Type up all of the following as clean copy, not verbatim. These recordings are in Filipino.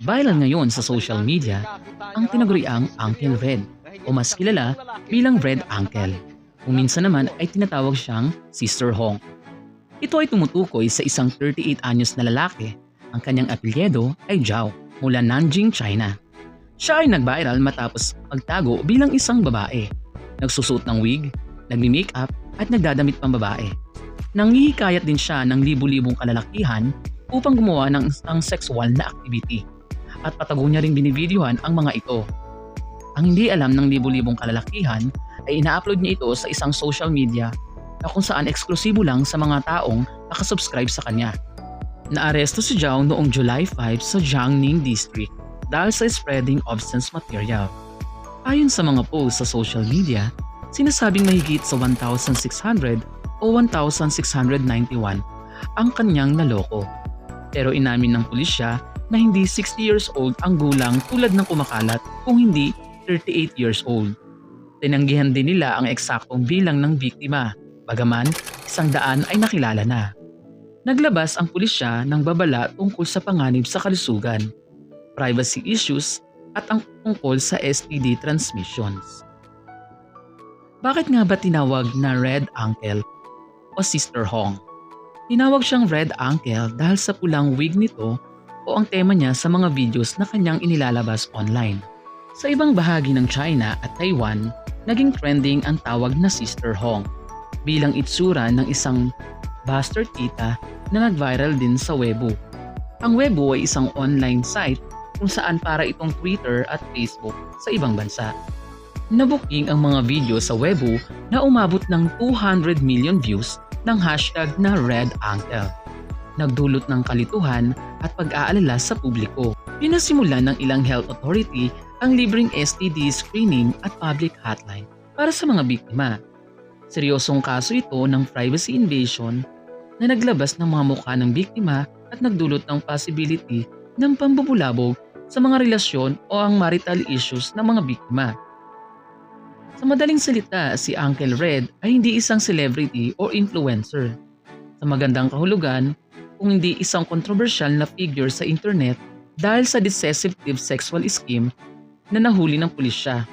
Viral ngayon sa social media ang tinaguriang Uncle Red o mas kilala bilang Red Uncle. Kung minsan naman ay tinatawag siyang Sister Hong. Ito ay tumutukoy sa isang 38 anyos na lalaki. Ang kanyang apelyido ay Zhao mula Nanjing, China. Siya ay nag-viral matapos magtago bilang isang babae. Nagsusuot ng wig, nagmi-makeup at nagdadamit pang babae. Nanghihikayat din siya ng libu-libong kalalakihan upang gumawa ng isang sexual na activity. At patago niya rin binivideohan ang mga ito. Ang hindi alam ng libu-libong kalalakihan ay ina-upload niya ito sa isang social media na kung saan eksklusibo lang sa mga taong nakasubscribe sa kanya. Naaresto si Zhao noong July 5 sa Jiangning District dahil sa spreading obscene material. Ayon sa mga posts sa social media, sinasabing mahigit sa 1,600 o 1,691 ang kanyang naloko. Pero inamin ng pulisya na hindi 60 years old ang gulang tulad ng kumakalat kung hindi 38 years old. Tinanggihan din nila ang eksaktong bilang ng biktima, bagaman 100 ay nakilala na. Naglabas ang pulisya ng babala tungkol sa panganib sa kalusugan, privacy issues at ang tungkol sa STD transmissions. Bakit nga ba tinawag na Red Uncle o Sister Hong? Tinawag siyang Red Uncle dahil sa pulang wig nito o ang tema niya sa mga videos na kanyang inilalabas online. Sa ibang bahagi ng China at Taiwan, naging trending ang tawag na Sister Hong bilang itsura ng isang bastard tita na nag-viral din sa Weibo. Ang Weibo ay isang online site kung saan para itong Twitter at Facebook sa ibang bansa. Nabuking ang mga video sa Weibo na umabot ng 200 million views ng hashtag na Red Uncle. Nagdulot ng kalituhan at pag-aalala sa publiko. Pinasimulan ng ilang health authority ang libreng STD screening at public hotline para sa mga biktima. Seryosong kaso ito ng privacy invasion na naglabas ng mga mukha ng biktima at nagdulot ng possibility ng pambubulabog sa mga relasyon o ang marital issues ng mga biktima. Sa madaling salita, si Uncle Red ay hindi isang celebrity o influencer. Sa magandang kahulugan, kung hindi isang controversial na figure sa internet dahil sa deceptive sexual scheme na nahuli ng pulisya,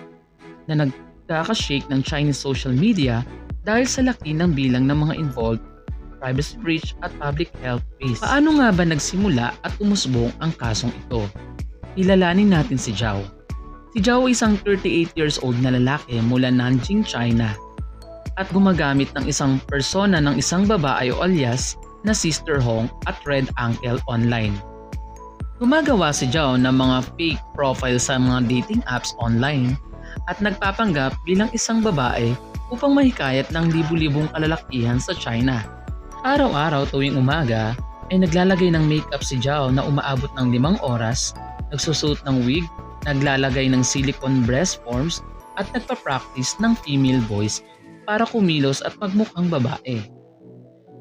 na nagkakashake ng Chinese social media dahil sa laki ng bilang ng mga involved, privacy breach at public health risk. Paano nga ba nagsimula at umusbong ang kasong ito? Kilalanin natin si Zhao. Si Zhao ay isang 38 years old na lalaki mula Nanjing, China at gumagamit ng isang persona ng isang babae o alias na Sister Hong at Red Uncle online. Gumagawa si Zhao ng mga fake profile sa mga dating apps online at nagpapanggap bilang isang babae upang mahikayat ng libu-libong kalalakihan sa China. Araw-araw tuwing umaga ay naglalagay ng makeup si Zhao na umaabot ng 5 oras, nagsusuot ng wig, naglalagay ng silicone breast forms at nagpa-practice ng female voice para kumilos at magmukhang babae.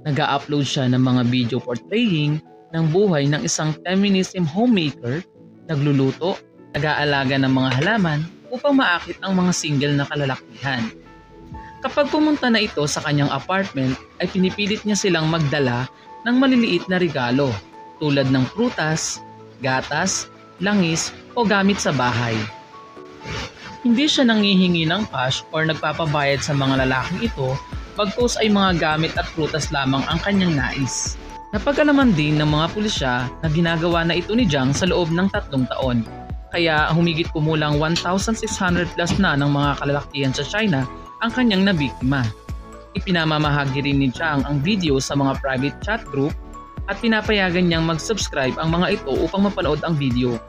Nag-a-upload siya ng mga video portraying ng buhay ng isang feminism homemaker, nagluluto, nag-aalaga ng mga halaman upang maakit ang mga single na kalalakihan. Kapag pumunta na ito sa kanyang apartment ay pinipilit niya silang magdala ng maliliit na regalo tulad ng prutas, gatas, langis o gamit sa bahay. Hindi siya nanghihingi ng cash or nagpapabayad sa mga lalaking ito, bagkus ay mga gamit at prutas lamang ang kanyang nais. Napag-alaman din ng mga pulisya na ginagawa na ito ni Zhang sa loob ng 3 taon. Kaya humigit kumulang 1,600 plus na ng mga kalalakihan sa China ang kanyang nabiktima. Ipinamamahagi rin ni Zhang ang video sa mga private chat group at pinapayagan niyang mag-subscribe ang mga ito upang mapanood ang video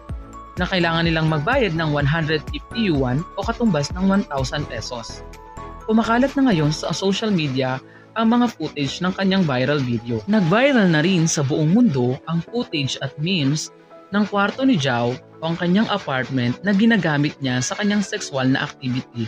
na kailangan nilang magbayad ng 150 yuan o katumbas ng 1,000 pesos. Kumakalat na ngayon sa social media ang mga footage ng kanyang viral video. Nag-viral na rin sa buong mundo ang footage at memes ng kwarto ni Zhao o ang kanyang apartment na ginagamit niya sa kanyang sexual na activity